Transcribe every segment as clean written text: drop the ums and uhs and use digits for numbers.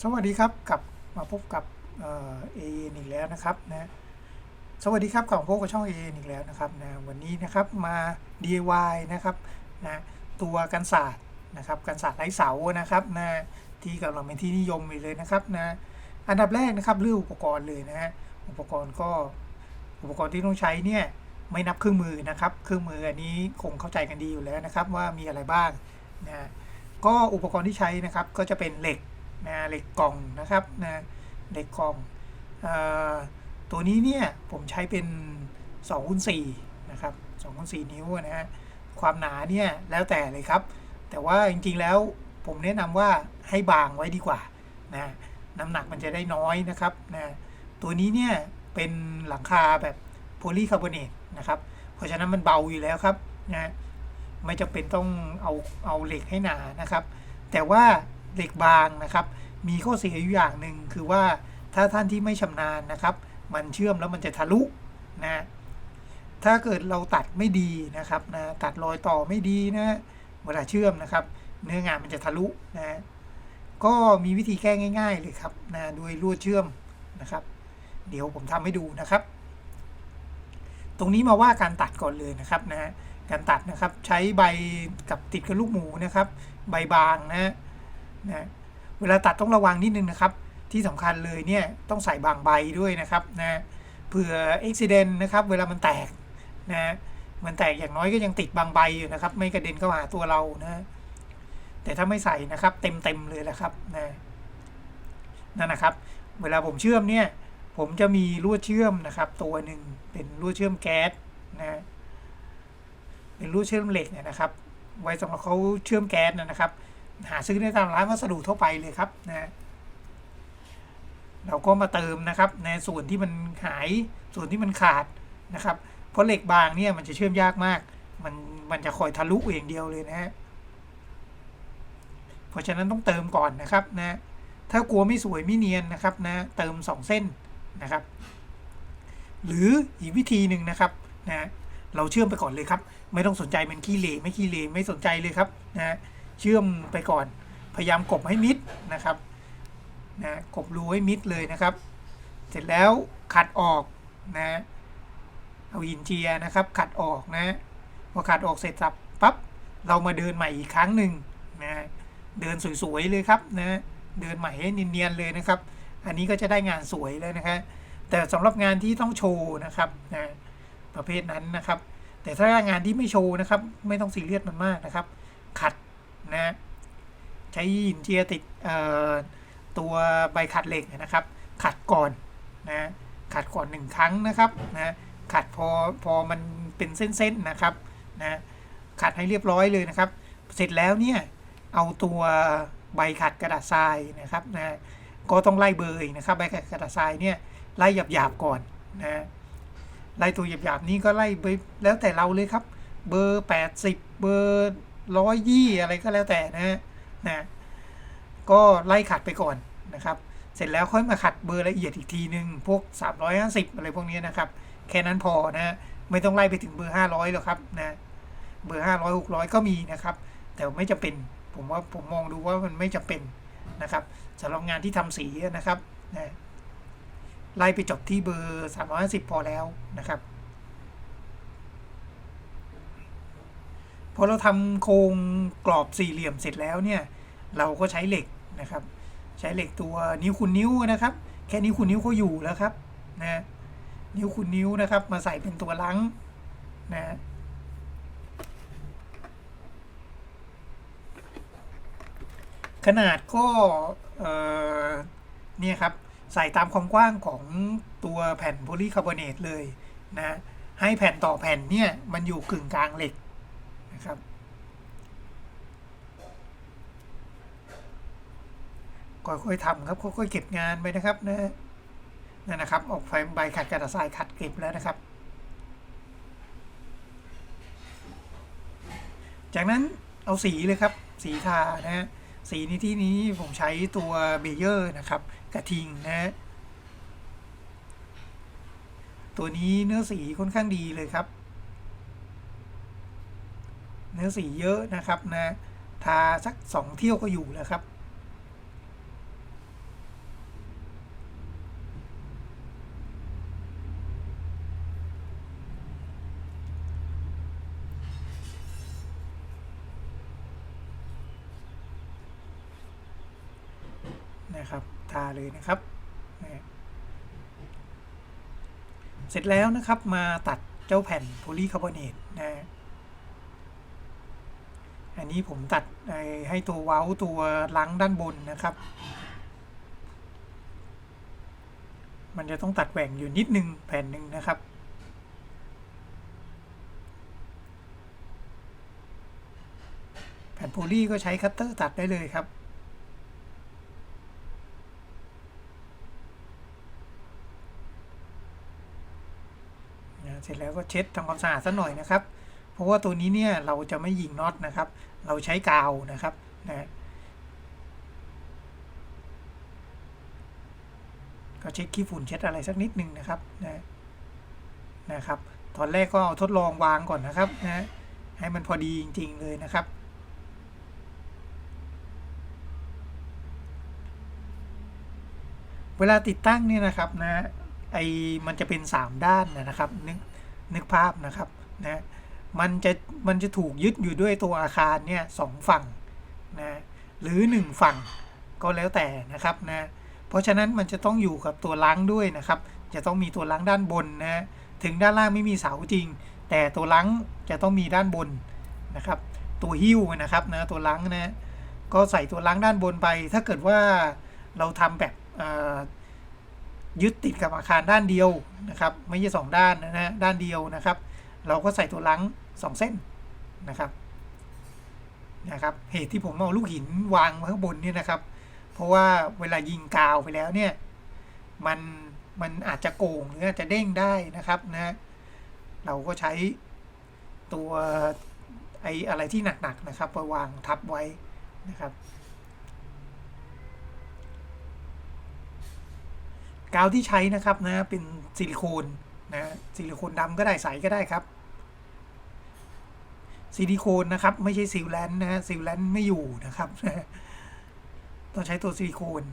สวัสดีครับมาพบกับเออีกแล้วนะครับนะสวัสดีครับกลับมาพบกับช่องเออีกแล้วนะครับนะวันนี้นะครับมา DIY นะครับนะตัวกันศาสตร์นะครับกันศาสตร์ไร้เสานะครับนะที่กำลังเป็นที่นิยมอยู่เลยนะครับนะอันดับแรกนะครับเรื่องอุปกรณ์เลยนะฮะอุปกรณ์ก็อุปกรณ์ที่ต้องใช้เนี่ยไม่นับเครื่องมือนะครับเครื่องมืออันนี้คงเข้าใจกันดีอยู่แล้วนะครับว่ามีอะไรบ้างนะก็อุปกรณ์ที่ใช้นะครับก็จะเป็นเหล็กนะเหล็กกล่องนะครับนะเหล็กกล่องเอ่อตัวนี้เนี่ยผมใช้เป็น2x4นะครับ2x4นิ้วนะฮะความหนาเนี่ยแล้วแต่เลยครับแต่ว่าจริงๆแล้วผมแนะนำว่าให้บางไว้ดีกว่านะน้ำหนักมันจะได้น้อยนะครับนะตัวนี้เนี่ยเป็นหลังคาแบบโพลีคาร์บอเนตนะครับเพราะฉะนั้นมันเบาอยู่แล้วครับนะไม่จำเป็นต้องเอาเหล็กให้หนานะครับแต่ว่าเหล็กบางนะครับมีข้อเสียอยู่อย่างหนึ่งคือว่าถ้าท่านที่ไม่ชำนาญนะครับมันเชื่อมแล้วมันจะทะลุนะถ้าเกิดเราตัดไม่ดีนะครับนะตัดรอยต่อไม่ดีนะเวลาเชื่อมนะครับเนื้องานมันจะทะลุนะก็มีวิธีแก้ง่ายๆเลยครับนะด้วยลวดเชื่อมนะครับเดี๋ยวผมทำให้ดูนะครับตรงนี้มาว่าการตัดก่อนเลยนะครับนะการตัดนะครับใช้ใบกับติดกับลูกหมูนะครับใบบางนะเวลาตัดต้องระวังนิดนึงนะครับที่สำคัญเลยเนี่ยต้องใส่บางใบด้วยนะครับนะเผื่ออุบิเหตุนะครับเวลามันแตกนะมันแตกอย่างน้อยก็ยังติดบางใบอยู่นะครับไม่กระเด็นเข้าหาตัวเรานะแต่ถ้าไม่ใส่นะครับเต็มเลยแหละครับนั่นนะครับเวลาผมเชื่อมเนี่ยผมจะมีลวดเชื่อมนะครับตัวหนึ่งเป็นลวดเชื่อมแก๊สนะเป็นลวดเชื่อมเหล็กนะครับไว้สำหรับเขาเชื่อมแก๊สนะครับหาซื้อได้ตามร้านวัสดุทั่วไปเลยครับนะเราก็มาเติมนะครับในส่วนที่มันหายส่วนที่มันขาดนะครับเพราะเหล็กบางเนี่ยมันจะเชื่อมยากมากมันจะคอยทะลุอย่างเดียวเลยนะฮะเพราะฉะนั้นต้องเติมก่อนนะครับนะถ้ากลัวไม่สวยไม่เนียนนะครับนะเติม2เส้นนะครับหรืออีกวิธีหนึ่งนะครับนะเราเชื่อมไปก่อนเลยครับไม่ต้องสนใจมันขี้เหร่ไม่ขี้เหร่ไม่สนใจเลยครับนะเชื่อมไปก่อนพยายามกบให้มิดนะครับนะกบรูให้มิดเลยนะครับเสร็จแล้วขัดออกนะเอาหินเจียนะครับขัดออกนะพอขัดออกเสร็จสับปั๊บเรามาเดินใหม่อีกครั้งหนึ่งนะเดินสวยๆเลยครับนะเดินใหม่ให้เนียนๆเลยนะครับอันนี้ก็จะได้งานสวยเลยนะครับแต่สำหรับงานที่ต้องโชว์นะครับนะประเภทนั้นนะครับแต่ถ้างานที่ไม่โชว์นะครับไม่ต้องซีเรียสมันมากนะครับขัดนะใช้หินเจียติดตัวใบขัดเหล็กนะครับขัดก่อนนะขัดก่อน1ครั้งนะครับนะขัดพอมันเป็นเส้นๆนะครับนะขัดให้เรียบร้อยเลยนะครับเสร็จแล้วเนี่ยเอาตัวใบขัดกระดาษทรายนะครับนะก็ต้องไล่เบอร์นะครับใบขัดกระดาษทรายเนี่ยไล่หยาบๆก่อนนะไล่ตัวหยาบๆนี้ก็ไล่ไปแล้วแต่เราเลยครับเบอร์80เบอร์120อะไรก็แล้วแต่นะก็ไล่ขัดไปก่อนนะครับเสร็จแล้วค่อยมาขัดเบอร์ละเอียดอีกทีนึงพวก350อะไรพวกนี้นะครับแค่นั้นพอนะไม่ต้องไล่ไปถึงเบอร์500หรอกครับนะเบอร์500 600ก็มีนะครับแต่ไม่จำเป็นผมมองดูว่ามันไม่จำเป็นนะครับสำหรับงานที่ทำสีนะครับนะไล่ไปจบที่เบอร์350พอแล้วนะครับพอเราทำโครงกรอบสี่เหลี่ยมเสร็จแล้วเนี่ยเราก็ใช้เหล็กนะครับใช้เหล็กตัวนิ้วคูณนิ้วนะครับแค่นิ้วคูณนิ้วก็อยู่แล้วครับนะนิ้วคูณนิ้วนะครับมาใส่เป็นตัวลังนะขนาดก็เนี่ยครับใส่ตามความกว้างของตัวแผ่นโพลีคาร์บอเนตเลยนะให้แผ่นต่อแผ่นเนี่ยมันอยู่กึ่งกลางเหล็กนะครับค่อยๆทำครับค่อยๆเก็บงานไปนะครับนั่นนะครับออกไฟใบขัดกระดาษทรายขัดเก็บแล้วนะครับจากนั้นเอาสีเลยครับสีทานะสีในที่นี้ผมใช้ตัวเบเยอร์นะครับกระทิงนะตัวนี้เนื้อสีค่อนข้างดีเลยครับเนื้อสีเยอะนะครับนะทาสัก2เที่ยวก็อยู่แล้วครับ นะครับทาเลยนะครับนะเสร็จแล้วนะครับมาตัดเจ้าแผ่นโพลีคาร์บอเนตนะอันนี้ผมตัดให้ตัวเว้าตัวลังด้านบนนะครับมันจะต้องตัดแหว่งอยู่นิดนึงแผ่นหนึ่งนะครับแผ่นโพลีก็ใช้คัตเตอร์ตัดได้เลยครับเสร็จแล้วก็เช็ดทำความสะอาดสักหน่อยนะครับเพราะว่าตัวนี้เนี่ยเราจะไม่ยิงน็อตนะครับเราใช้กาวนะครับนะก็เช็ดขี้ฝุ่นเช็ดอะไรสักนิดนึงนะครับนะครับตอนแรกก็เอาทดลองวางก่อนนะครับนะให้มันพอดีจริงๆเลยนะครับเวลาติดตั้งเนี่ยนะครับนะมันจะเป็น3ด้านนะครับนึกภาพนะครับนะมันจะถูกยึดอยู่ด้วยตัวอาคารเนี่ย2ฝั่งนะหรือ1ฝั่งก็แล้วแต่นะครับนะเพราะฉะนั้นมันจะต้องอยู่กับตัวล้างด้วยนะครับจะต้องมีตัวล้างด้านบนนะถึงด้านล่างไม่มีเสาจริงแต่ตัวล้างจะต้องมีด้านบนนะครับตัวหิ้วนะครับนะตัวล้างนะก็ใส่ตัวล้างด้านบนไปถ้าเกิดว่าเราทำแบบยึดติดกับอาคารด้านเดียวนะครับไม่ใช่2ด้านนะด้านเดียวนะครับเราก็ใส่ตัวลัง2เส้นนะครับเหตุที่ผมเอาลูกหินวางข้างบนนี่นะครับเพราะว่าเวลายิงกาวไปแล้วเนี่ยมันอาจจะโก่งหรืออาจจะเด้งได้นะครับนะเราก็ใช้ตัวอะไรที่หนักๆนะครับไปวางทับไว้นะครับกาวที่ใช้นะครับนะเป็นซิลิโคนนะซิลิโคนดำก็ได้ใสก็ได้ครับซิลิโคนนะครับไม่ใช่ซีลแลนด์นะซีลแลนด์ไม่อยู่นะครับต้องใช้ตัวซิลิโคน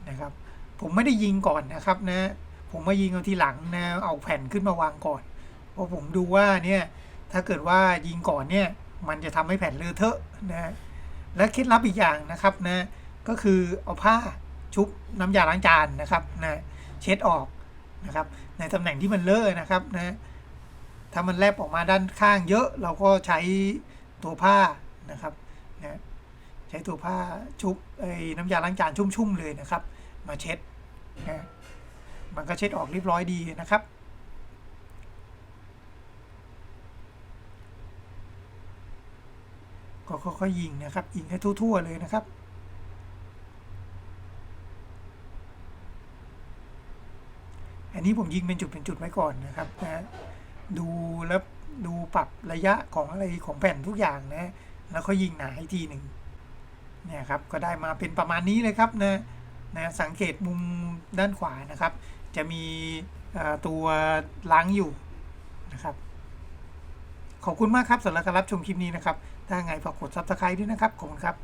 นะครับผมไม่ได้ยิงก่อนนะครับนะผมมายิงเอาทีหลังนะเอาแผ่นขึ้นมาวางก่อนเพราะผมดูว่าเนี่ยถ้าเกิดว่ายิงก่อนเนี่ยมันจะทำให้แผ่นเลอะเทอะนะและเคล็ดลับอีกอย่างนะครับนะก็คือเอาผ้าชุบน้ำยาล้างจานนะครับนะเช็ดออกนะครับในตำแหน่งที่มันเลอะนะครับนะถ้ามันแลบออกมาด้านข้างเยอะเราก็ใช้ตัวผ้านะครับนะใช้ตัวผ้าชุบน้ำยาล้างจานชุ่มๆเลยนะครับมาเช็ดนะมันก็เช็ดออกเรียบร้อยดีนะครับก็ค่อยๆยิงนะครับยิงให้ทั่วๆเลยนะครับอันนี้ผมยิงเป็นจุดไว้ก่อนนะครับนะดูแล้วดูปรับระยะของอะไรของแผ่นทุกอย่างนะแล้วก็ยิงหนาอีกทีหนึ่งเนี่ยครับก็ได้มาเป็นประมาณนี้เลยครับนะสังเกตมุมด้านขวานะครับจะมีตัวล้างอยู่นะครับขอบคุณมากครับสำหรับการรับชมคลิปนี้นะครับถ้าไงฝากกด Subscribe ด้วยนะครับขอบคุณครับ